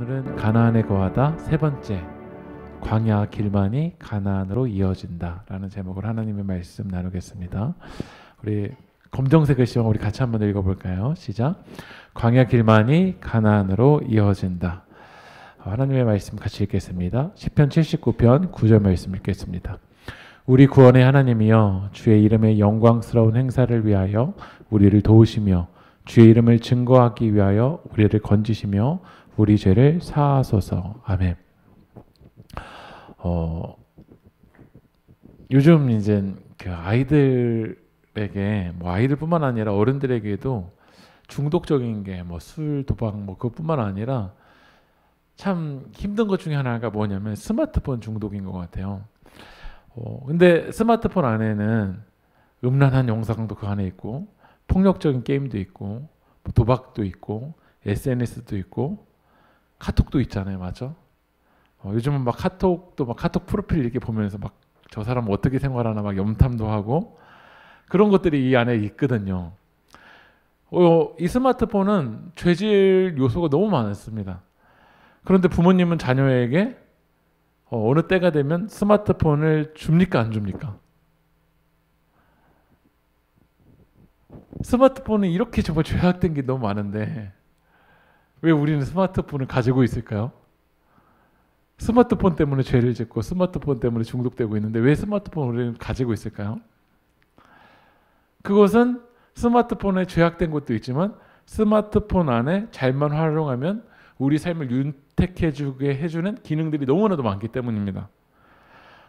오늘은 가나안에 거하다 세 번째, 광야 길만이 가나안으로 이어진다 라는 제목으로 하나님의 말씀 나누겠습니다. 우리 검정색 글씨와 우리 같이 한번 읽어볼까요? 시작. 광야 길만이 가나안으로 이어진다. 하나님의 말씀 같이 읽겠습니다. 시편 79편 9절 말씀 읽겠습니다. 우리 구원의 하나님이여, 주의 이름의 영광스러운 행사를 위하여 우리를 도우시며 주의 이름을 증거하기 위하여 우리를 건지시며 우리 죄를 사하소서. 아멘. 요즘 이제 그 아이들에게, 아이들뿐만 아니라 어른들에게도 중독적인 게 술, 도박 그것뿐만 아니라 참 힘든 것 중에 하나가 뭐냐면 스마트폰 중독인 것 같아요. 근데 스마트폰 안에는 음란한 영상도 그 안에 있고, 폭력적인 게임도 있고, 도박도 있고, SNS도 있고, 카톡도 있잖아요, 맞죠? 요즘은 카톡도 카톡 프로필 이렇게 보면서 저 사람 어떻게 생활하나 염탐도 하고 그런 것들이 이 안에 있거든요. 이 스마트폰은 죄질 요소가 너무 많습니다. 그런데 부모님은 자녀에게 어느 때가 되면 스마트폰을 줍니까, 안 줍니까? 스마트폰이 이렇게 정말 죄악된 게 너무 많은데 왜 우리는 스마트폰을 가지고 있을까요? 스마트폰 때문에 죄를 짓고 스마트폰 때문에 중독되고 있는데 왜 스마트폰을 우리는 가지고 있을까요? 그것은 스마트폰에 죄악된 것도 있지만 스마트폰 안에 잘만 활용하면 우리 삶을 윤택해주게 해주는 기능들이 너무나도 많기 때문입니다.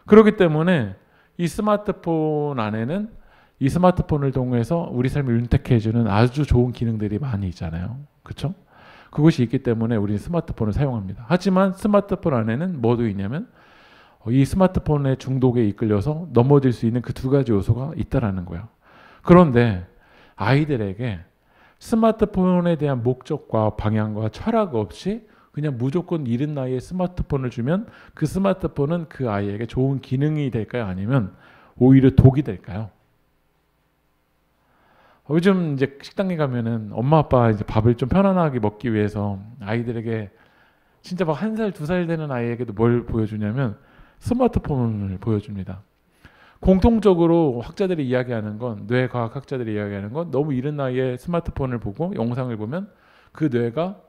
그렇기 때문에 이 스마트폰 안에는 이 스마트폰을 통해서 우리 삶을 윤택해주는 아주 좋은 기능들이 많이 있잖아요. 그렇죠? 그것이 있기 때문에 우리는 스마트폰을 사용합니다. 하지만 스마트폰 안에는 뭐도 있냐면 이 스마트폰의 중독에 이끌려서 넘어질 수 있는 그 두 가지 요소가 있다라는 거예요. 그런데 아이들에게 스마트폰에 대한 목적과 방향과 철학 없이 그냥 무조건 이른 나이에 스마트폰을 주면 그 스마트폰은 그 아이에게 좋은 기능이 될까요? 아니면 오히려 독이 될까요? 요즘 이제 식당에 가면은 엄마 아빠 이제 밥을 좀 편안하게 먹기 위해서 아이들에게 진짜 1살, 2살 되는 아이에게도 뭘 보여주냐면 스마트폰을 보여줍니다. 공통적으로 학자들이 이야기하는 건, 뇌과학 학자들이 이야기하는 건 너무 이른 나이에 스마트폰을 보고 영상을 보면 그 뇌가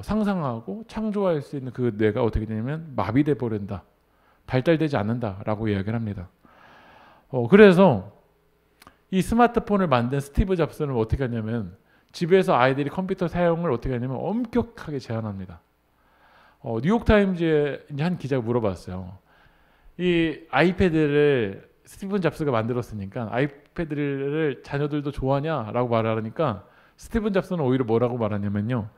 상상하고 창조할 수 있는 그 뇌가 어떻게 되냐면 마비돼 버린다, 발달되지 않는다라고 이야기를 합니다. 그래서 이 스마트폰을 만든 스티브 잡스는 어떻게 하냐면 집에서 아이들이 컴퓨터 사용을 어떻게 하냐면 엄격하게 제한합니다. 뉴욕타임즈에 한 기자가 물어봤어요. 이 아이패드를 스티븐 잡스가 만들었으니까 아이패드를 자녀들도 좋아하냐라고 말하니까 스티븐 잡스는 오히려 뭐라고 말하냐면요,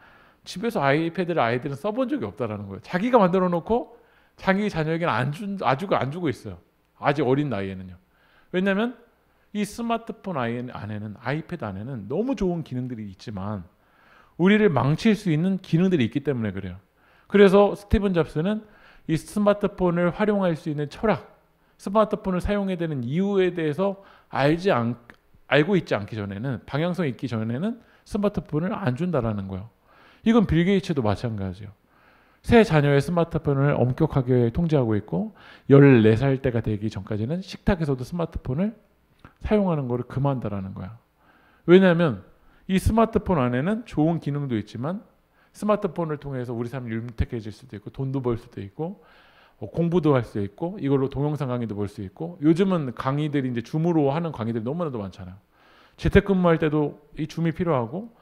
집에서 아이패드를 아이들은 써본 적이 없다라는 거예요. 자기가 만들어 놓고 자기 자녀에게는 안 주고 있어요. 아직 어린 나이에는요. 왜냐하면 이 스마트폰 안에는, 아이패드 안에는 너무 좋은 기능들이 있지만 우리를 망칠 수 있는 기능들이 있기 때문에 그래요. 그래서 스티븐 잡스는 이 스마트폰을 활용할 수 있는 철학, 스마트폰을 사용해야 되는 이유에 대해서 알고 있지 않기 전에는, 방향성이 있기 전에는 스마트폰을 안 준다라는 거예요. 이건 빌 게이츠도 마찬가지예요. 새 자녀의 스마트폰을 엄격하게 통제하고 있고 14살 때가 되기 전까지는 식탁에서도 스마트폰을 사용하는 것을 금한다라는 거야. 왜냐하면 이 스마트폰 안에는 좋은 기능도 있지만 스마트폰을 통해서 우리 삶이 윤택해질 수도 있고, 돈도 벌 수도 있고, 공부도 할 수 있고, 이걸로 동영상 강의도 볼 수 있고, 요즘은 강의들이 이제 줌으로 하는 강의들이 너무나도 많잖아요. 재택근무할 때도 이 줌이 필요하고,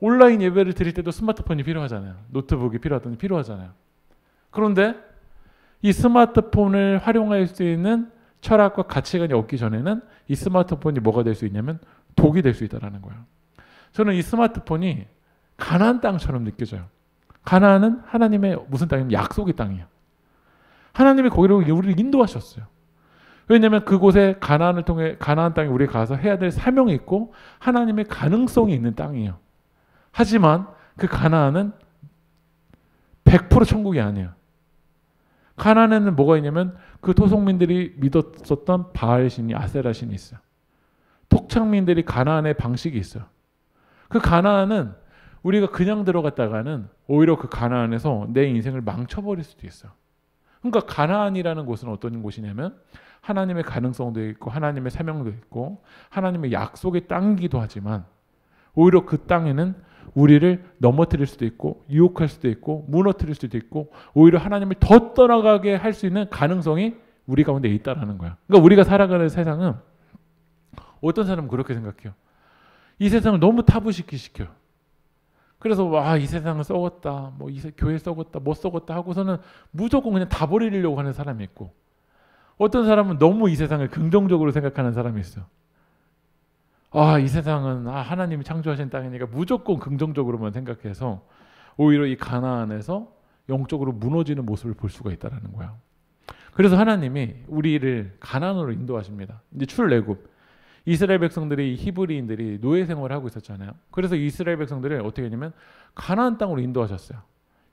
온라인 예배를 드릴 때도 스마트폰이 필요하잖아요. 노트북이 필요하잖아요. 그런데 이 스마트폰을 활용할 수 있는 철학과 가치관이 없기 전에는 이 스마트폰이 뭐가 될 수 있냐면 독이 될 수 있다는 거예요. 저는 이 스마트폰이 가나안 땅처럼 느껴져요. 가나안은 하나님의 무슨 땅이면 약속의 땅이에요. 하나님이 거기로 우리를 인도하셨어요. 왜냐하면 그곳에 가나안을 통해, 가나안 땅에 우리가 가서 해야 될 사명이 있고 하나님의 가능성이 있는 땅이에요. 하지만 그 가나안은 100% 천국이 아니에요. 가나안에는 뭐가 있냐면 그 토속민들이 믿었었던 바알 신이, 아세라 신이 있어요. 토착민들이 가나안의 방식이 있어요. 그 가나안은 우리가 그냥 들어갔다가는 오히려 그 가나안에서 내 인생을 망쳐버릴 수도 있어요. 그러니까 가나안이라는 곳은 어떤 곳이냐면 하나님의 가능성도 있고 하나님의 사명도 있고 하나님의 약속의 땅이기도 하지만 오히려 그 땅에는 우리를 넘어뜨릴 수도 있고 유혹할 수도 있고 무너뜨릴 수도 있고 오히려 하나님을 더 떠나가게 할 수 있는 가능성이 우리 가운데 있다라는 거야. 그러니까 우리가 살아가는 세상은 어떤 사람은 그렇게 생각해요. 이 세상을 너무 타부시키시켜요. 그래서 와, 이 세상을 썩었다, 뭐 이 교회 썩었다, 못 썩었다 하고서는 무조건 그냥 다 버리려고 하는 사람이 있고, 어떤 사람은 너무 이 세상을 긍정적으로 생각하는 사람이 있어요. 아, 이 세상은 하나님이 창조하신 땅이니까 무조건 긍정적으로만 생각해서 오히려 이 가나안에서 영적으로 무너지는 모습을 볼 수가 있다는 거야. 그래서 하나님이 우리를 가나안으로 인도하십니다. 이제 출애굽. 이스라엘 백성들이 히브리인들이 노예 생활을 하고 있었잖아요. 그래서 이스라엘 백성들을 어떻게 했냐면 가나안 땅으로 인도하셨어요.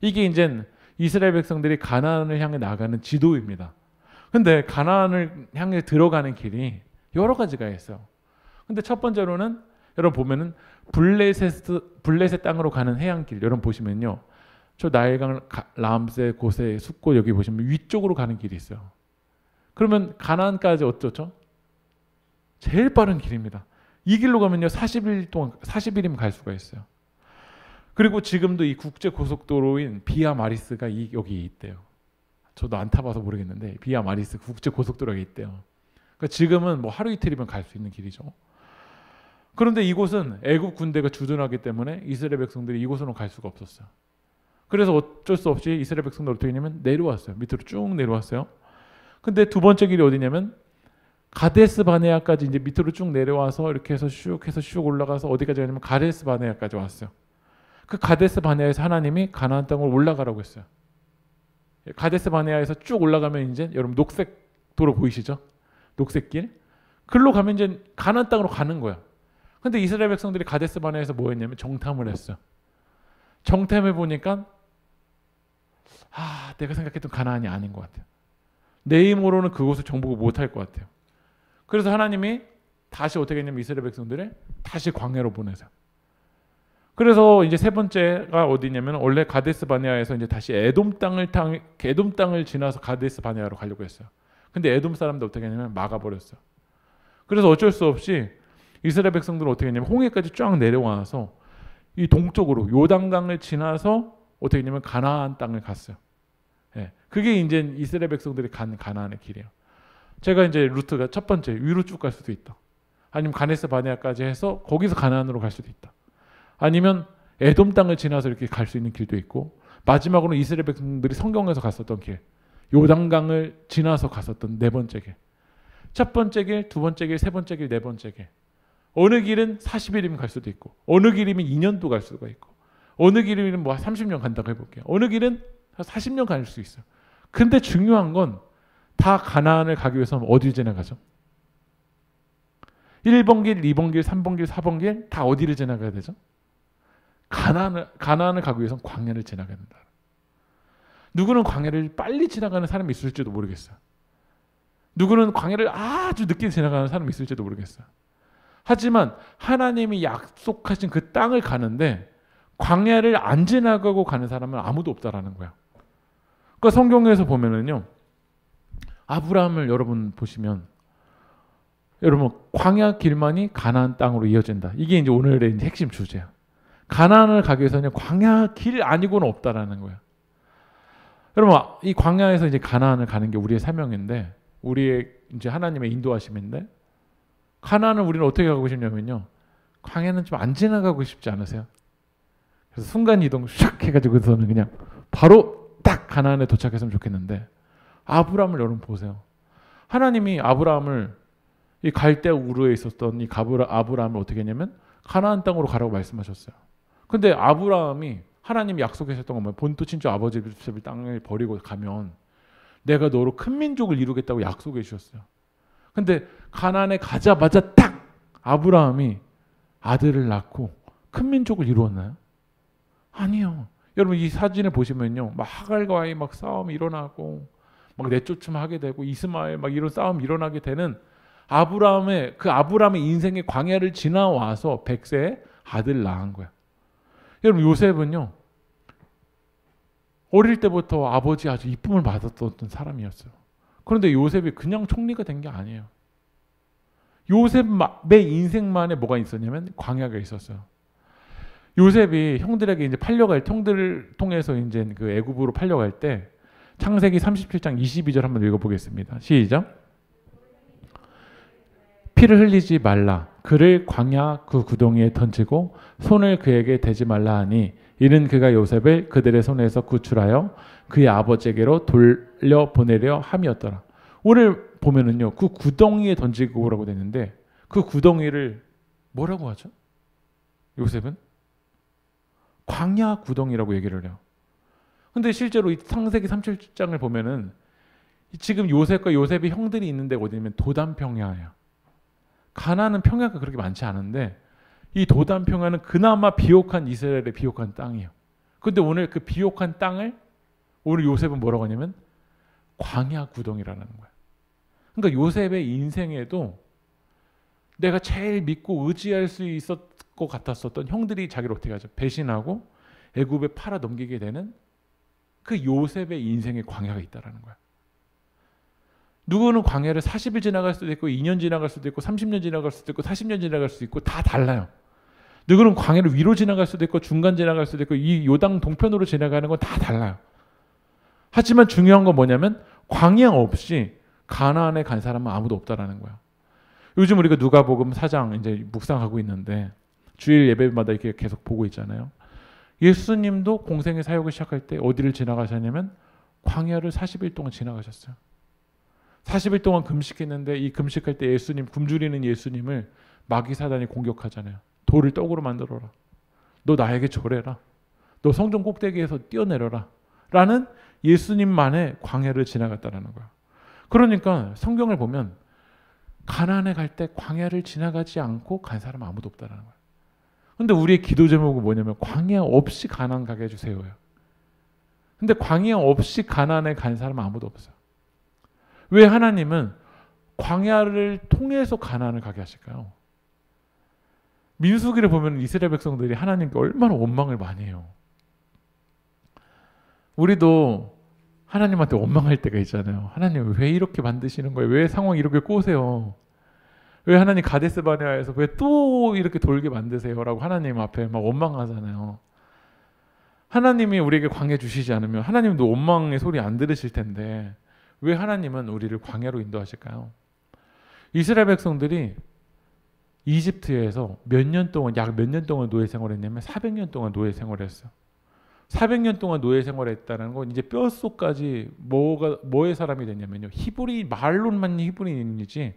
이게 이제 이스라엘 백성들이 가나안을 향해 나가는 지도입니다. 근데 가나안을 향해 들어가는 길이 여러 가지가 있어요. 근데 첫 번째로는 여러분 보면은 블레셋 땅으로 가는 해안길 여러분 보시면요. 저 나일강, 람세, 고세, 숫곳 여기 보시면 위쪽으로 가는 길이 있어요. 그러면 가나안까지 어쩌죠? 제일 빠른 길입니다. 이 길로 가면요 40일이면 갈 수가 있어요. 그리고 지금도 이 국제 고속도로인 비아 마리스가 여기 있대요. 저도 안 타봐서 모르겠는데 비아 마리스 국제 고속도로가 있대요. 그러니까 지금은 뭐 하루 이틀이면 갈 수 있는 길이죠. 그런데 이곳은 애굽 군대가 주둔하기 때문에 이스라엘 백성들이 이곳으로 갈 수가 없었어요. 그래서 어쩔 수 없이 이스라엘 백성들 어떻게 했냐면 내려왔어요. 밑으로 쭉 내려왔어요. 근데 두 번째 길이 어디냐면 가데스 바네아까지 이제 밑으로 쭉 내려와서 이렇게 해서 슉 올라가서 어디까지 가냐면 가데스 바네아까지 왔어요. 그 가데스 바네아에서 하나님이 가나안 땅으로 올라가라고 했어요. 가데스 바네아에서 쭉 올라가면 이제 여러분 녹색 도로 보이시죠? 녹색 길. 글로 가면 이제 가나안 땅으로 가는 거야. 근데 이스라엘 백성들이 가데스 바네아에서 뭐 했냐면 정탐을 했어요. 정탐해 보니까 내가 생각했던 가나안이 아닌 것 같아요. 내 힘으로는 그곳을 정복을 못할 것 같아요. 그래서 하나님이 다시 어떻게 했냐면 이스라엘 백성들을 다시 광야로 보내세요. 그래서 이제 세 번째가 어디냐면 원래 가데스 바네아에서 이제 다시 에돔 땅을 지나서 가데스 바네아로 가려고 했어요. 근데 에돔 사람들 어떻게 했냐면 막아버렸어요. 그래서 어쩔 수 없이 이스라엘 백성들은 어떻게 했냐면 홍해까지 쫙 내려와서 이 동쪽으로 요단강을 지나서 어떻게 했냐면 가나안 땅을 갔어요. 예, 그게 이제 이스라엘 백성들이 간 가나안의 길이에요. 제가 이제 루트가 첫 번째 위로 쭉 갈 수도 있다. 아니면 가데스 바네아까지 해서 거기서 가나안으로 갈 수도 있다. 아니면 에돔 땅을 지나서 이렇게 갈 수 있는 길도 있고 마지막으로 이스라엘 백성들이 성경에서 갔었던 길 요단강을 지나서 갔었던 네 번째 길. 첫 번째 길, 두 번째 길, 세 번째 길, 네 번째 길. 어느 길은 40일이면 갈 수도 있고 어느 길이면 2년도 갈 수가 있고 어느 길이면 뭐 30년 간다고 해볼게요. 어느 길은 40년 갈 수 있어요. 근데 중요한 건 다 가나안을 가기 위해서는 어디를 지나가죠? 1번 길, 2번 길, 3번 길, 4번 길 다 어디를 지나가야 되죠? 가나안을 가기 위해서는 광야를 지나가야 된다. 누구는 광야를 빨리 지나가는 사람이 있을지도 모르겠어요. 누구는 광야를 아주 늦게 지나가는 사람이 있을지도 모르겠어요. 하지만 하나님이 약속하신 그 땅을 가는데 광야를 안 지나가고 가는 사람은 아무도 없다라는 거야. 그러니까 성경에서 보면은요. 아브라함을 여러분 보시면 여러분 광야 길만이 가나안 땅으로 이어진다. 이게 이제 오늘의 이제 핵심 주제야. 가나안을 가기 위해서는 광야 길 아니고는 없다라는 거야. 여러분 이 광야에서 이제 가나안을 가는 게 우리의 사명인데 우리의 이제 하나님의 인도하심인데 가나안을 우리는 어떻게 가고 싶냐면요. 광야는 좀 안 지나가고 싶지 않으세요? 그래서 순간 이동 샥 해가지고서는 그냥 바로 딱 가나안에 도착했으면 좋겠는데 아브라함을 여러분 보세요. 하나님이 아브라함을 이 갈대 우르에 있었던 이 아브라함을 어떻게 했냐면 가나안 땅으로 가라고 말씀하셨어요. 근데 아브라함이 하나님이 약속하셨던 건 뭐예요? 본토 친척 아버지 집을 땅을 버리고 가면 내가 너로 큰 민족을 이루겠다고 약속해 주셨어요. 근데 가나안에 가자마자 딱 아브라함이 아들을 낳고 큰 민족을 이루었나요? 아니요. 여러분 이 사진을 보시면요, 막 하갈과의 막 싸움이 일어나고 막 내쫓음 하게 되고 이스마엘 막 이런 싸움이 일어나게 되는 아브라함의 인생의 광야를 지나와서 100세에 아들 낳은 거야. 여러분 요셉은요 어릴 때부터 아버지 아주 이쁨을 받았던 사람이었어요. 그런데 요셉이 그냥 총리가 된 게 아니에요. 요셉의 인생만에 뭐가 있었냐면 광야가 있었어요. 요셉이 형들에게 이제 형들을 통해서 이제 그 애굽으로 팔려갈 때 창세기 37장 22절 한번 읽어보겠습니다. 시작. 피를 흘리지 말라. 그를 광야 그 구덩이에 던지고 손을 그에게 대지 말라 하니 이는 그가 요셉을 그들의 손에서 구출하여 그의 아버지에게로 돌려보내려 함이었더라. 오늘 보면은요 그 구덩이에 던지고라고 되는데 그 구덩이를 뭐라고 하죠? 요셉은 광야 구덩이라고 얘기를 해요. 근데 실제로 이 창세기 37장을 보면은 지금 요셉과 요셉의 형들이 있는 데가 어디냐면 도단 평야예요. 가나안은 평야가 그렇게 많지 않은데 이 도단 평야는 그나마 비옥한 이스라엘의 비옥한 땅이에요. 근데 오늘 그 비옥한 땅을 오늘 요셉은 뭐라고 하냐면 광야 구덩이라는 거예요. 그러니까 요셉의 인생에도 내가 제일 믿고 의지할 수 있을 것 같았었던 형들이 자기를 어떻게 하죠? 배신하고 애굽에 팔아 넘기게 되는 그 요셉의 인생의 광야가 있다라는 거야. 누구는 광야를 40일 지나갈 수도 있고 2년 지나갈 수도 있고 30년 지나갈 수도 있고 40년 지나갈 수도 있고 다 달라요. 누구는 광야를 위로 지나갈 수도 있고 중간 지나갈 수도 있고 이 요당 동편으로 지나가는 건 다 달라요. 하지만 중요한 건 뭐냐면 광야 없이 가나안에 간 사람은 아무도 없다라는 거야. 요즘 우리가 누가복음 4장 이제 묵상하고 있는데 주일 예배마다 이렇게 계속 보고 있잖아요. 예수님도 공생의 사역을 시작할 때 어디를 지나가셨냐면 광야를 40일 동안 지나가셨어요. 40일 동안 금식했는데 이 금식할 때 예수님 굶주리는 예수님을 마귀 사단이 공격하잖아요. 돌을 떡으로 만들어라. 너 나에게 절해라. 너 성전 꼭대기에서 뛰어내려라. 라는 예수님만의 광야를 지나갔다는 거야. 그러니까 성경을 보면 가나안에 갈 때 광야를 지나가지 않고 간 사람은 아무도 없다는 거야. 근데 우리의 기도 제목은 뭐냐면 광야 없이 가나안 가게 해주세요요. 근데 광야 없이 가나안에 간 사람은 아무도 없어요. 왜 하나님은 광야를 통해서 가나안을 가게 하실까요? 민수기를 보면 이스라엘 백성들이 하나님께 얼마나 원망을 많이 해요. 우리도 하나님한테 원망할 때가 있잖아요. 하나님 왜 이렇게 만드시는 거예요? 왜 상황이 이렇게 꼬세요? 왜 하나님 가데스 바네아에서 왜 또 이렇게 돌게 만드세요? 라고 하나님 앞에 막 원망하잖아요. 하나님이 우리에게 광야 주시지 않으면 하나님도 원망의 소리 안 들으실 텐데 왜 하나님은 우리를 광야로 인도하실까요? 이스라엘 백성들이 이집트에서 약 몇 년 동안 노예 생활했냐면 400년 동안 노예 생활했어요. 400년 동안 노예 생활했다는 건 이제 뼛속까지 뭐의 사람이 됐냐면요. 히브리 말로만 히브리인이지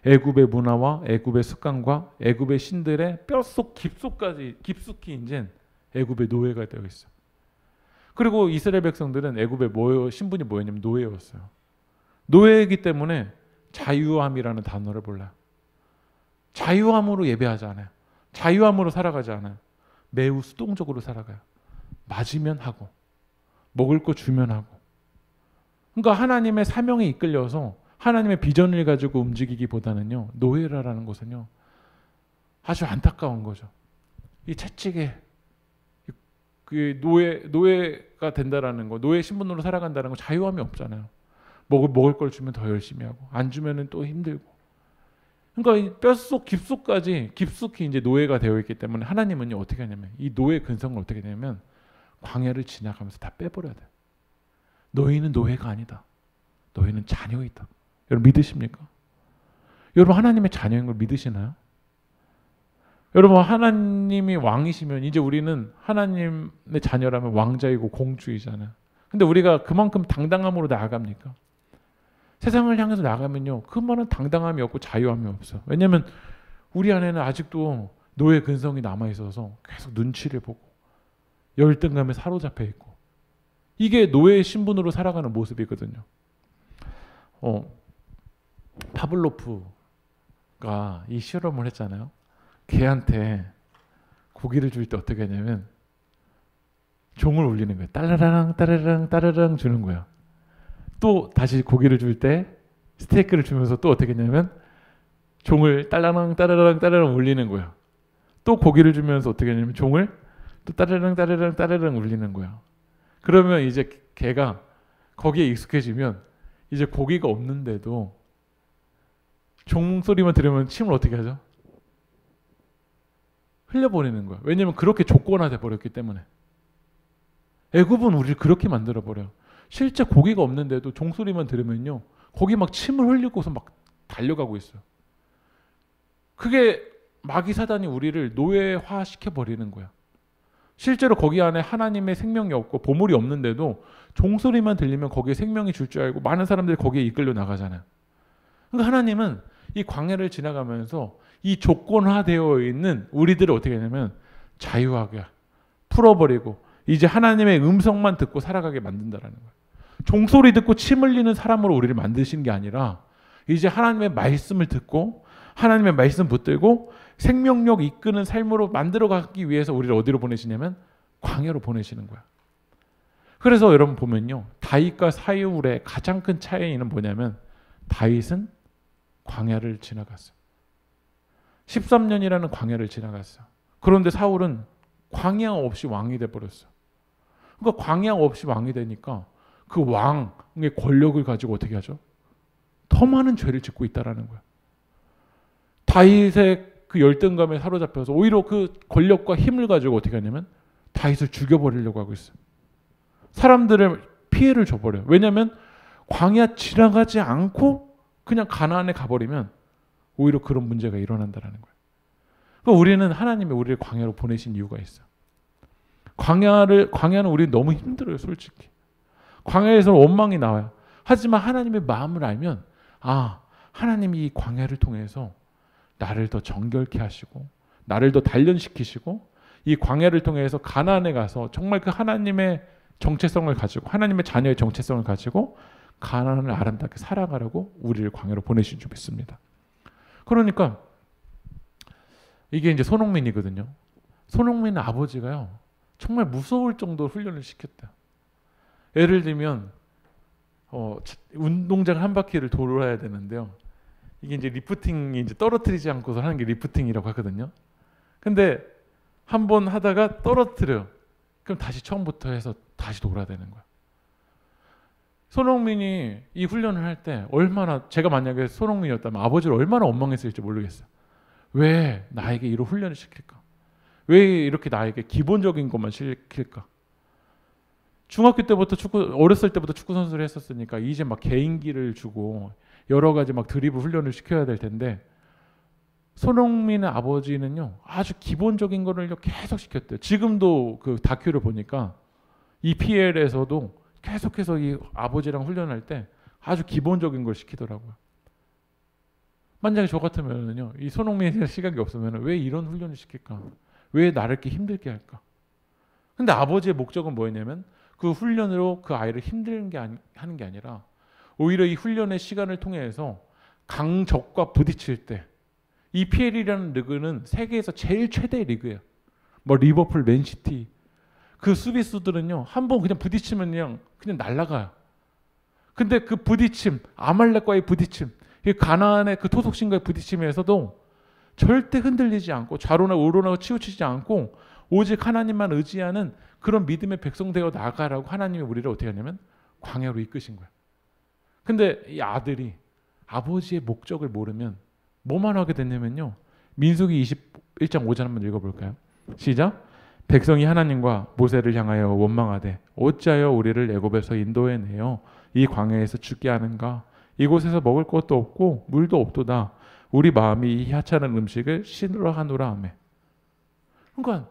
애굽의 문화와 애굽의 습관과 애굽의 신들의 뼛속 깊숙이 이제 애굽의 노예가 되어 있어요. 그리고 이스라엘 백성들은 애굽의 신분이 뭐였냐면 노예였어요. 노예이기 때문에 자유함이라는 단어를 몰라요. 자유함으로 예배하지 않아요. 자유함으로 살아가지 않아요. 매우 수동적으로 살아가요. 맞으면 하고 먹을 거 주면 하고. 그러니까 하나님의 사명에 이끌려서 하나님의 비전을 가지고 움직이기보다는요. 노예라는 것은요. 아주 안타까운 거죠. 이 채찍에 그 노예가 된다라는 거, 노예 신분으로 살아간다는 거 자유함이 없잖아요. 먹을 걸 주면 더 열심히 하고 안 주면은 또 힘들고. 그러니까 뼛속 깊숙이 이제 노예가 되어 있기 때문에 하나님은요 어떻게 하냐면 이 노예 근성을 어떻게 되냐면 광야를 지나가면서 다 빼버려야 돼. 너희는 노예가 아니다. 너희는 자녀이다. 여러분 믿으십니까? 여러분 하나님의 자녀인 걸 믿으시나요? 여러분 하나님이 왕이시면 이제 우리는 하나님의 자녀라면 왕자이고 공주이잖아요. 근데 우리가 그만큼 당당함으로 나아갑니까? 세상을 향해서 나가면요 그만한 당당함이 없고 자유함이 없어. 왜냐하면 우리 안에는 아직도 노예 근성이 남아있어서 계속 눈치를 보고 열등감에 사로잡혀 있고 이게 노예의 신분으로 살아가는 모습이거든요. 파블로프가 이 실험을 했잖아요. 개한테 고기를 줄 때 어떻게 하냐면 종을 울리는 거예요. 따르랑 따르랑 따르랑 주는 거예요. 또 다시 고기를 줄 때 스테이크를 주면서 또 어떻게 했냐면 종을 따라랑 따라랑 따라랑 울리는 거예요. 또 고기를 주면서 어떻게 했냐면 종을 또 따르릉 따르릉 따르릉 울리는 거야. 그러면 이제 개가 거기에 익숙해지면 이제 고기가 없는데도 종소리만 들으면 침을 어떻게 하죠? 흘려보내는 거야. 왜냐면 그렇게 조건화돼 버렸기 때문에. 애굽은 우리를 그렇게 만들어 버려. 실제 고기가 없는데도 종소리만 들으면요, 거기 막 침을 흘리고서 막 달려가고 있어요. 그게 마귀 사단이 우리를 노예화 시켜 버리는 거야. 실제로 거기 안에 하나님의 생명이 없고 보물이 없는데도 종소리만 들리면 거기에 생명이 줄 줄 알고 많은 사람들이 거기에 이끌려 나가잖아요. 그러니까 하나님은 이 광야를 지나가면서 이 조건화되어 있는 우리들을 어떻게 하냐면 자유하게 풀어버리고 이제 하나님의 음성만 듣고 살아가게 만든다라는 거예요. 종소리 듣고 침 흘리는 사람으로 우리를 만드신 게 아니라 이제 하나님의 말씀을 듣고 하나님의 말씀 붙들고 생명력 이끄는 삶으로 만들어가기 위해서 우리를 어디로 보내시냐면 광야로 보내시는 거야. 그래서 여러분 보면요, 다윗과 사울의 가장 큰 차이는 뭐냐면 다윗은 광야를 지나갔어요. 13년이라는 광야를 지나갔어요. 그런데 사울은 광야 없이 왕이 돼버렸어요. 그러니까 광야 없이 왕이 되니까 그 왕의 권력을 가지고 어떻게 하죠? 더 많은 죄를 짓고 있다라는 거예요. 다윗의 그 열등감에 사로잡혀서 오히려 그 권력과 힘을 가지고 어떻게 하냐면 다윗을 죽여버리려고 하고 있어요. 사람들을 피해를 줘버려요. 왜냐하면 광야 지나가지 않고 그냥 가나안에 가버리면 오히려 그런 문제가 일어난다는 거예요. 그러니까 우리는 하나님이 우리를 광야로 보내신 이유가 있어요. 광야는 우리 너무 힘들어요, 솔직히. 광야에서 원망이 나와요. 하지만 하나님의 마음을 알면 하나님이 이 광야를 통해서 나를 더 정결케 하시고 나를 더 단련시키시고 이 광야를 통해서 가나안에 가서 정말 그 하나님의 정체성을 가지고 하나님의 자녀의 정체성을 가지고 가나안을 아름답게 살아가려고 우리를 광야로 보내신 줄 믿습니다. 그러니까 이게 이제 손흥민이거든요. 손흥민 아버지가요, 정말 무서울 정도로 훈련을 시켰다. 예를 들면 운동장 한 바퀴를 돌아야 되는데요. 이게 이제 리프팅이 이제 떨어뜨리지 않고서 하는 게 리프팅이라고 하거든요. 근데 한 번 하다가 떨어뜨려요. 그럼 다시 처음부터 해서 다시 돌아야 되는 거야. 손흥민이 이 훈련을 할 때 얼마나, 제가 만약에 손흥민이었다면 아버지를 얼마나 원망했을지 모르겠어요. 왜 나에게 이런 훈련을 시킬까? 왜 이렇게 나에게 기본적인 것만 시킬까? 중학교 때부터 어렸을 때부터 축구 선수를 했었으니까 이제 막 개인기를 주고 여러 가지 막 드리블 훈련을 시켜야 될 텐데, 손흥민의 아버지는요, 아주 기본적인 거를 계속 시켰대요. 지금도 그 다큐를 보니까 EPL에서도 계속해서 이 아버지랑 훈련할 때 아주 기본적인 걸 시키더라고요. 만약에 저 같으면요, 이 손흥민의 시각이 없으면 왜 이런 훈련을 시킬까? 왜 나를 이렇게 힘들게 할까? 근데 아버지의 목적은 뭐였냐면 그 훈련으로 그 아이를 힘들게 하는 게 아니라 오히려 이 훈련의 시간을 통해서 강적과 부딪힐 때, EPL이라는 리그는 세계에서 제일 최대의 리그예요. 뭐 리버풀, 맨시티, 그 수비수들은요, 한번 그냥 부딪히면 그냥 날아가요. 근데 그 부딪힘, 아말렉과의 부딪힘, 가나안의 그 토속신과의 부딪힘에서도 절대 흔들리지 않고 좌로나 우로나 치우치지 않고 오직 하나님만 의지하는 그런 믿음의 백성 되어 나가라고 하나님이 우리를 어떻게 하냐면 광야로 이끄신 거예요. 근데 이 아들이 아버지의 목적을 모르면 뭐만 하게 됐냐면요, 민수기 21장 5절 한번 읽어볼까요? 시작. 백성이 하나님과 모세를 향하여 원망하되 어찌하여 우리를 애굽에서 인도해내어 이 광야에서 죽게 하는가? 이곳에서 먹을 것도 없고 물도 없도다. 우리 마음이 이 하찮은 음식을 싫어하노라 하며. 그러니까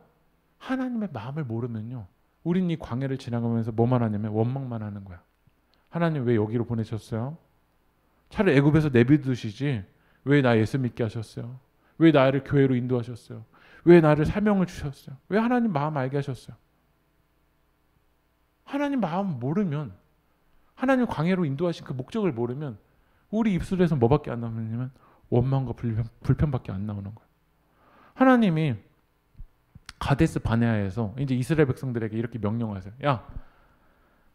하나님의 마음을 모르면요, 우린 이 광야를 지나가면서 뭐만 하냐면 원망만 하는 거야. 하나님 왜 여기로 보내셨어요? 차라리 애굽에서 내비두시지 왜 나 예수 믿게 하셨어요? 왜 나를 교회로 인도하셨어요? 왜 나를 사명을 주셨어요? 왜 하나님 마음 알게 하셨어요? 하나님 마음 모르면, 하나님 광야로 인도하신 그 목적을 모르면 우리 입술에서 뭐밖에 안 나오냐면 원망과 불편밖에 안 나오는 거예요. 하나님이 가데스 바네아에서 이제 이스라엘 백성들에게 이렇게 명령하세요. 야,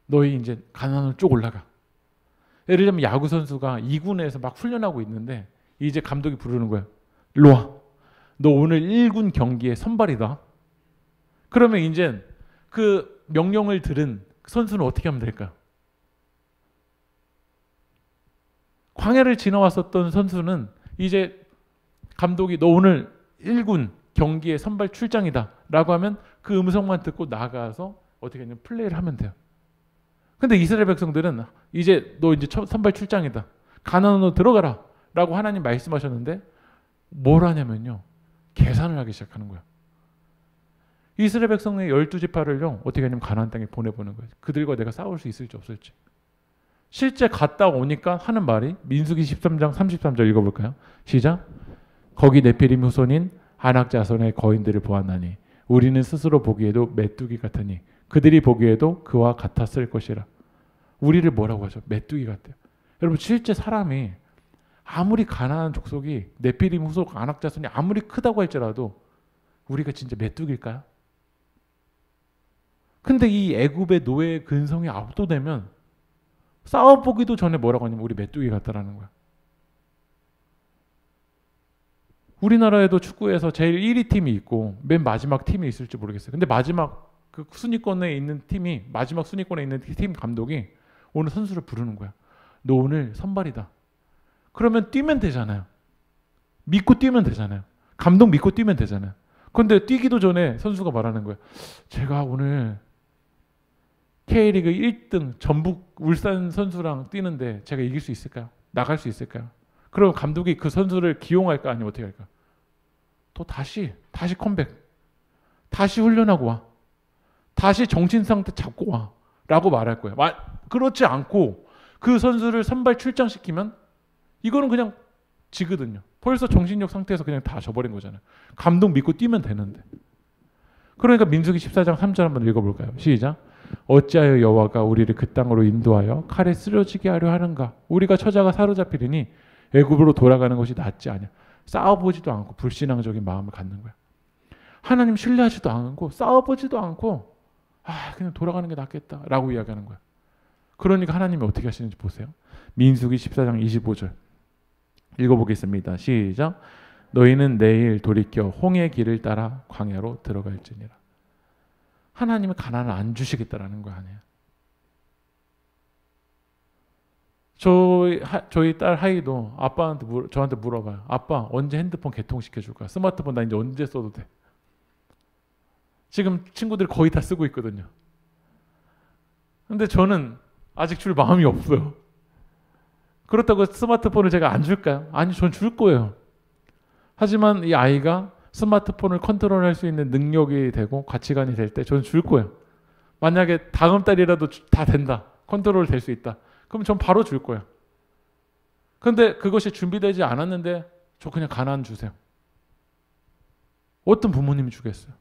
너희 이제 가나안으로 쭉 올라가. 예를 들면 야구 선수가 2군에서 막 훈련하고 있는데 이제 감독이 부르는 거예요. 일로 와. 너 오늘 1군 경기에 선발이다. 그러면 이제 그 명령을 들은 선수는 어떻게 하면 될까요? 광야를 지나왔었던 선수는 이제 감독이 너 오늘 1군 경기에 선발 출장이다 라고 하면 그 음성만 듣고 나가서 어떻게 하냐면 플레이를 하면 돼요. 근데 이스라엘 백성들은 이제 너 이제 선발 출장이다. 가나안으로 들어가라 라고 하나님 말씀하셨는데 뭘 하냐면요. 계산을 하기 시작하는 거예요. 이스라엘 백성의 12지파를요. 어떻게 하냐면 가나안 땅에 보내보는 거예요. 그들과 내가 싸울 수 있을지 없을지. 실제 갔다 오니까 하는 말이 민수기 13장 33절 읽어볼까요? 시작. 거기 네피림 후손인 아낙 자손의 거인들을 보았나니 우리는 스스로 보기에도 메뚜기 같으니 그들이 보기에도 그와 같았을 것이라. 우리를 뭐라고 하죠? 메뚜기 같대요. 여러분 실제 사람이 아무리 가난한 족속이 네피림 후속 아낙 자손이 아무리 크다고 할지라도 우리가 진짜 메뚜기일까요? 근데 이 애굽의 노예의 근성이 압도되면 싸워보기도 전에 뭐라고 하냐면 우리 메뚜기 같다라는 거야. 우리나라에도 축구에서 제일 1위 팀이 있고 맨 마지막 팀이 있을지 모르겠어요. 근데 마지막 그 순위권에 있는 팀이 마지막 순위권에 있는 팀 감독이 오늘 선수를 부르는 거야. 너 오늘 선발이다. 그러면 뛰면 되잖아요. 믿고 뛰면 되잖아요. 감독 믿고 뛰면 되잖아요. 그런데 뛰기도 전에 선수가 말하는 거야. 제가 오늘 K리그 1등 전북 울산 선수랑 뛰는데 제가 이길 수 있을까요? 나갈 수 있을까요? 그럼 감독이 그 선수를 기용할까 아니면 어떻게 할까? 또 다시 컴백. 다시 훈련하고 와. 다시 정신 상태 잡고 와. 라고 말할 거예요. 그렇지 않고 그 선수를 선발 출장시키면 이거는 그냥 지거든요. 벌써 정신력 상태에서 그냥 다 져버린 거잖아요. 감독 믿고 뛰면 되는데. 그러니까 민수기 14장 3절 한번 읽어볼까요? 시작. 어찌하여 여호와가 우리를 그 땅으로 인도하여 칼에 쓰러지게 하려 하는가? 우리가 처자가 사로잡히리니 애굽으로 돌아가는 것이 낫지 않냐? 싸워보지도 않고 불신앙적인 마음을 갖는 거야. 하나님 신뢰하지도 않고 싸워보지도 않고 그냥 돌아가는 게 낫겠다라고 이야기하는 거야. 그러니까 하나님이 어떻게 하시는지 보세요. 민수기 14장 25절 읽어보겠습니다. 시작. 너희는 내일 돌이켜 홍해 길을 따라 광야로 들어갈지니라. 하나님은 가난을 안 주시겠다라는 거 아니에요. 저희 딸 하이도 아빠한테 저한테 물어봐요. 아빠 언제 핸드폰 개통시켜줄까? 스마트폰 나 이제 언제 써도 돼? 지금 친구들이 거의 다 쓰고 있거든요. 근데 저는 아직 줄 마음이 없어요. 그렇다고 스마트폰을 제가 안 줄까요? 아니, 전 줄 거예요. 하지만 이 아이가 스마트폰을 컨트롤할 수 있는 능력이 되고 가치관이 될 때 저는 줄 거예요. 만약에 다음 달이라도 다 된다. 컨트롤 될 수 있다. 그럼 전 바로 줄 거예요. 그런데 그것이 준비되지 않았는데 저 그냥 가난 주세요. 어떤 부모님이 주겠어요?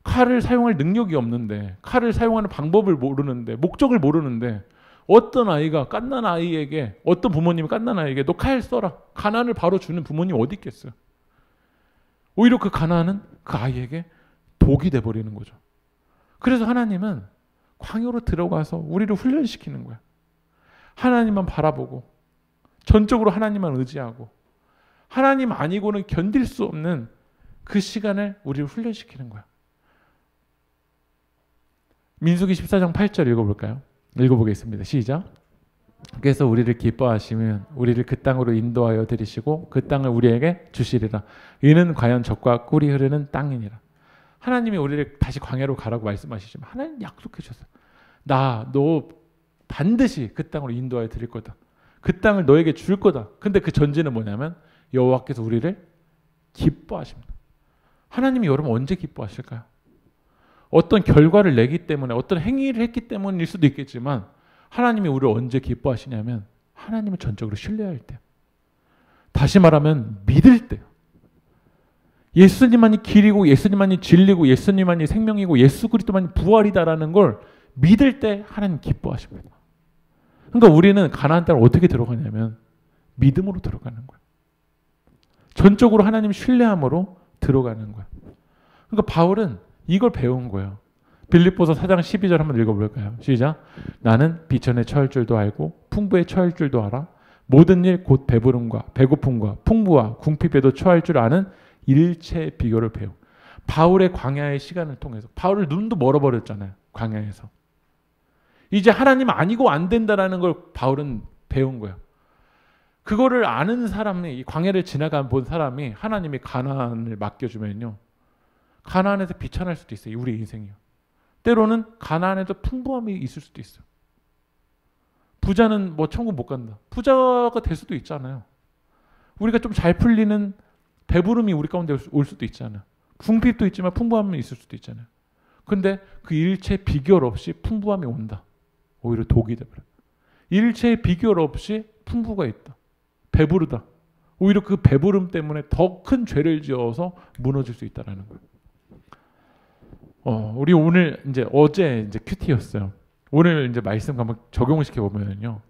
칼을 사용할 능력이 없는데, 칼을 사용하는 방법을 모르는데, 목적을 모르는데 어떤 아이가 갓난 아이에게, 어떤 부모님이 갓난 아이에게 너 칼 써라. 가난을 바로 주는 부모님 어디 있겠어요? 오히려 그 가난은 그 아이에게 독이 돼버리는 거죠. 그래서 하나님은 광야로 들어가서 우리를 훈련시키는 거야. 하나님만 바라보고 전적으로 하나님만 의지하고 하나님 아니고는 견딜 수 없는 그 시간을 우리를 훈련시키는 거야. 민수기 14장 8절 읽어볼까요? 읽어보겠습니다. 시작. 그래서 우리를 기뻐하시면 우리를 그 땅으로 인도하여 들이시고 그 땅을 우리에게 주시리라. 이는 과연 젖과 꿀이 흐르는 땅이니라. 하나님이 우리를 다시 광야로 가라고 말씀하시지만 하나님 약속해 주셨어요. 너 반드시 그 땅으로 인도하여 드릴 거다. 그 땅을 너에게 줄 거다. 근데 그 전제는 뭐냐면 여호와께서 우리를 기뻐하십니다. 하나님이 여러분 언제 기뻐하실까요? 어떤 결과를 내기 때문에 어떤 행위를 했기 때문일 수도 있겠지만 하나님이 우리를 언제 기뻐하시냐면 하나님을 전적으로 신뢰할 때, 다시 말하면 믿을 때요. 예수님만이 길이고 예수님만이 진리고 예수님만이 생명이고 예수 그리스도만이 부활이다라는 걸 믿을 때 하나님 기뻐하십니다. 그러니까 우리는 가나안 땅을 어떻게 들어가냐면 믿음으로 들어가는 거예요. 전적으로 하나님 신뢰함으로 들어가는 거예요. 그러니까 바울은 이걸 배운 거예요. 빌립보서 4장 12절 한번 읽어볼까요? 시작. 나는 비천에 처할 줄도 알고 풍부에 처할 줄도 알아. 모든 일 곧 배부름과 배고픔과 풍부와 궁핍에도 처할 줄 아는 일체 비결을 배워. 바울의 광야의 시간을 통해서 바울을 눈도 멀어버렸잖아요. 광야에서. 이제 하나님 아니고 안 된다라는 걸 바울은 배운 거예요. 그거를 아는 사람이, 이 광야를 지나가 본 사람이 하나님이 가나안을 맡겨주면요, 가나안에서 비천할 수도 있어요. 우리 인생이요. 때로는 가나안에도 풍부함이 있을 수도 있어요. 부자는 뭐 천국 못 간다. 부자가 될 수도 있잖아요. 우리가 좀 잘 풀리는 배부름이 우리 가운데 올 수도 있잖아요. 궁핍도 있지만 풍부함이 있을 수도 있잖아요. 근데 그 일체 비결 없이 풍부함이 온다. 오히려 독이 되버려요. 일체 비결 없이 풍부가 있다. 배부르다. 오히려 그 배부름 때문에 더 큰 죄를 지어서 무너질 수 있다라는 거예요. 우리 오늘 어제 큐티였어요. 오늘 말씀 한번 적용을 시켜 보면요,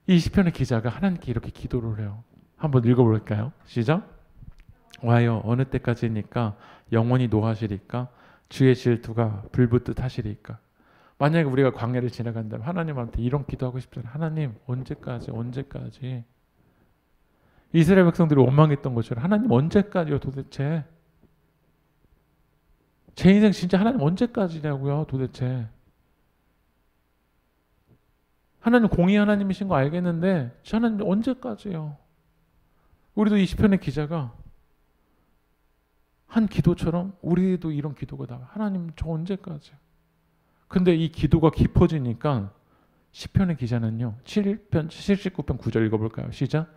이 시편의 기자가 하나님께 이렇게 기도를 해요. 한번 읽어볼까요? 시작. 와여 어느 때까지니까 영원히 노하시리까 주의 질투가 불붙듯 하시리까. 만약에 우리가 광야를 지나간다면 하나님한테 이런 기도하고 싶잖아요. 하나님 언제까지 이스라엘 백성들이 원망했던 것처럼 하나님 언제까지요 도대체. 제 인생 진짜 하나님 언제까지냐고요 도대체. 하나님 공의 하나님이신 거 알겠는데 하나님 언제까지요. 우리도 이 시편의 기자가 한 기도처럼 우리도 이런 기도가 나와요. 하나님 저 언제까지요. 근데 이 기도가 깊어지니까 시편의 기자는요, 79편 9절 읽어볼까요? 시작.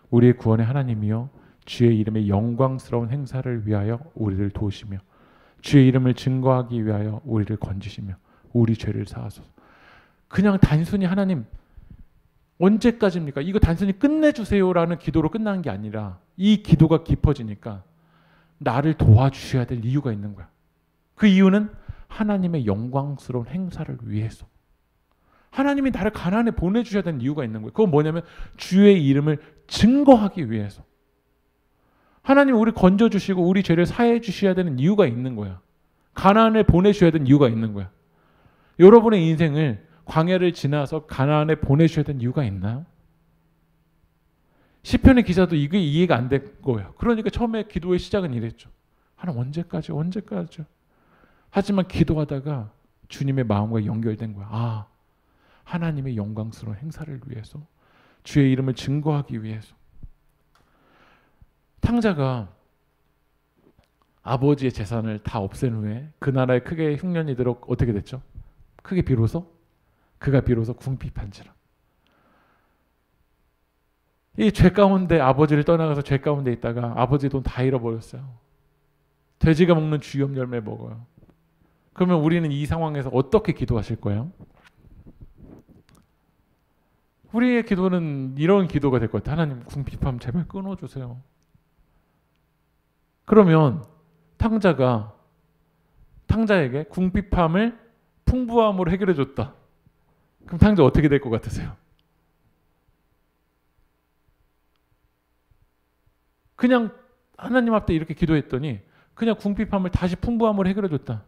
우리의 구원의 하나님이여 주의 이름의 영광스러운 행사를 위하여 우리를 도우시며 주의 이름을 증거하기 위하여 우리를 건지시며 우리 죄를 사하소서. 그냥 단순히 하나님 언제까지입니까? 이거 단순히 끝내주세요라는 기도로 끝나는 게 아니라 이 기도가 깊어지니까 나를 도와주셔야 될 이유가 있는 거야. 그 이유는 하나님의 영광스러운 행사를 위해서. 하나님이 나를 가나안에 보내주셔야 되는 이유가 있는 거예요. 그건 뭐냐면 주의 이름을 증거하기 위해서. 하나님 우리 건져주시고 우리 죄를 사해 주셔야 되는 이유가 있는 거야. 가나안에 보내주셔야 되는 이유가 있는 거야. 여러분의 인생을 광야를 지나서 가나안에 보내주셔야 되는 이유가 있나요? 시편의 기자도 이게 이해가 안 된 거예요. 그러니까 처음에 기도의 시작은 이랬죠. 하나님 언제까지요? 하지만 기도하다가 주님의 마음과 연결된 거야. 아, 하나님의 영광스러운 행사를 위해서, 주의 이름을 증거하기 위해서. 탕자가 아버지의 재산을 다 없앤 후에 그 나라에 크게 흉년이 들어 어떻게 됐죠? 그가 비로소 궁핍한지라. 이 죄 가운데 아버지를 떠나가서 죄 가운데 있다가 아버지 돈 다 잃어버렸어요. 돼지가 먹는 주염 열매 먹어요. 그러면 우리는 이 상황에서 어떻게 기도하실 거예요? 우리의 기도는 이런 기도가 될 것 같아요. 하나님 궁핍함 제발 끊어주세요. 그러면 탕자에게 궁핍함을 풍부함으로 해결해 줬다. 그럼 탕자 어떻게 될 것 같으세요? 그냥 하나님 앞에 이렇게 기도했더니 그냥 궁핍함을 다시 풍부함으로 해결해 줬다.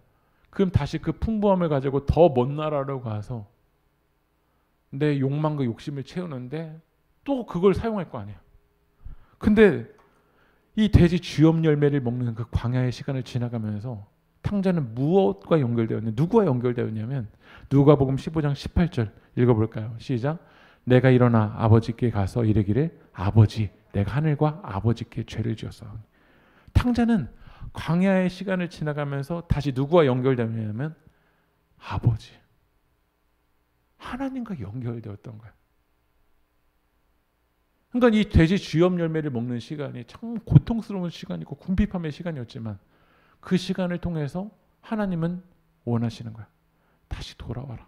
그럼 다시 그 풍부함을 가지고 더 먼 나라로 가서 내 욕망과 욕심을 채우는데 또 그걸 사용할 거 아니야. 근데 이 돼지 주염 열매를 먹는 그 광야의 시간을 지나가면서 탕자는 무엇과 연결되었냐? 누구와 연결되었냐면 누가복음 15장 18절 읽어볼까요? 시작. 내가 일어나 아버지께 가서 이르기를 아버지 내가 하늘과 아버지께 죄를 지었사오니. 탕자는 광야의 시간을 지나가면서 다시 누구와 연결되냐면 아버지, 하나님과 연결되었던 거야. 그러니까 이 돼지 주염 열매를 먹는 시간이 참 고통스러운 시간이고 궁핍함의 시간이었지만 그 시간을 통해서 하나님은 원하시는 거야. 다시 돌아와라.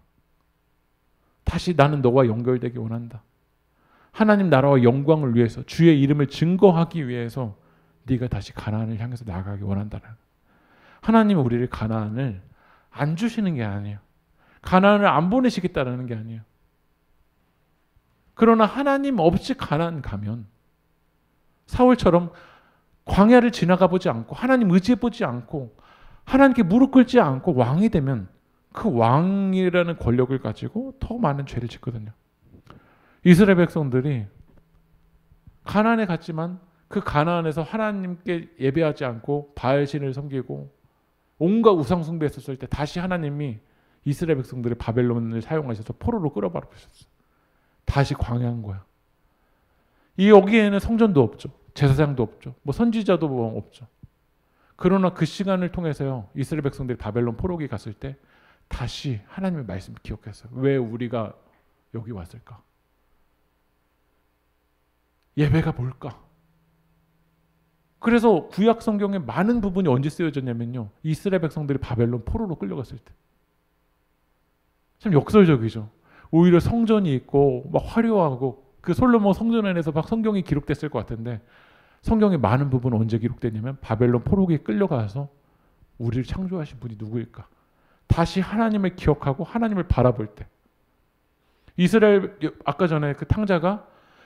다시 나는 너와 연결되기 원한다. 하나님 나라와 영광을 위해서 주의 이름을 증거하기 위해서 네가 다시 가나안을 향해서 나아가기 원한다는. 하나님은 우리를 가나안을 안 주시는 게 아니에요. 가나안을 안 보내시겠다라는 게 아니에요. 그러나 하나님 없이 가나안 가면 사울처럼 광야를 지나가 보지 않고 하나님 의지해 보지 않고 하나님께 무릎 꿇지 않고 왕이 되면 그 왕이라는 권력을 가지고 더 많은 죄를 짓거든요. 이스라엘 백성들이 가나안에 갔지만 그 가나안에서 하나님께 예배하지 않고 바알신을 섬기고 온갖 우상 숭배했었을 때 다시 하나님이 이스라엘 백성들의 바벨론을 사용하셔서 포로로 끌어버려 보셨어요. 다시 광야한 거야. 이 여기에는 성전도 없죠. 제사장도 없죠. 뭐 선지자도 뭐 없죠. 그러나 그 시간을 통해서요. 이스라엘 백성들이 바벨론 포로기 갔을 때 다시 하나님의 말씀을 기억했어요. 왜 우리가 여기 왔을까? 예배가 뭘까? 그래서 구약 성경의 많은 부분이 언제 쓰여졌냐면요. 이스라엘 백성들이 바벨론 포로로 끌려갔을 때. 참 역설적이죠. 오히려 성전이 있고 막 화려하고 그 솔로몬 성전 안에서 막 성경이 기록됐을 것 같은데 성경의 많은 부분은 언제 기록되냐면 바벨론 포로기에 끌려가서 우리를 창조하신 분이 누구일까? 다시 하나님을 기억하고 하나님을 바라볼 때. 이스라엘 아까 전에 그 탕자가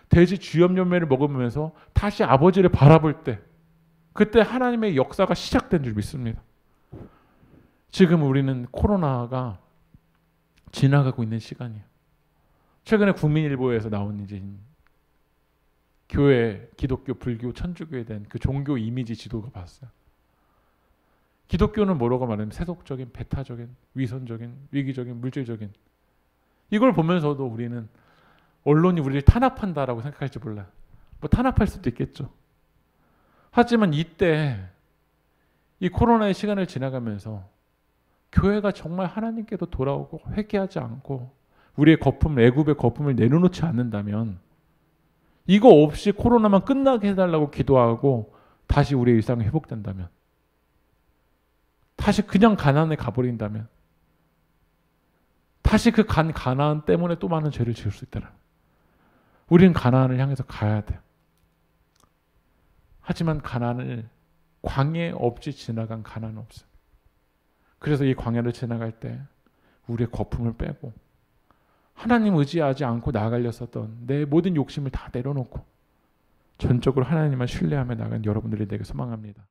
돼지 쥐염 열매를 먹으면서 다시 아버지를 바라볼 때 그때 하나님의 역사가 시작된 줄 믿습니다. 지금 우리는 코로나가 지나가고 있는 시간이에요. 최근에 국민일보에서 나온 이제 교회, 기독교, 불교, 천주교에 대한 그 종교 이미지 지도가 봤어요. 기독교는 뭐라고 말하면 세속적인, 배타적인, 위선적인, 위기적인, 물질적인. 이걸 보면서도 우리는 언론이 우리를 탄압한다라고 생각할지 몰라요. 뭐 탄압할 수도 있겠죠. 하지만 이때 이 코로나의 시간을 지나가면서 교회가 정말 하나님께로 돌아오고 회개하지 않고 우리의 거품, 애굽의 거품을 내려놓지 않는다면 이거 없이 코로나만 끝나게 해달라고 기도하고 다시 우리의 일상이 회복된다면 다시 그냥 가나안에 가버린다면 다시 그 가나안 때문에 또 많은 죄를 지을 수 있다는 우리는 가나안을 향해서 가야 돼요. 하지만 가나안을 광야 없이 지나간 가나안은 없어요. 그래서 이 광야를 지나갈 때 우리의 거품을 빼고 하나님 의지하지 않고 나아가렸었던 내 모든 욕심을 다 내려놓고 전적으로 하나님만 신뢰하며 나간 여러분들이 되게 소망합니다.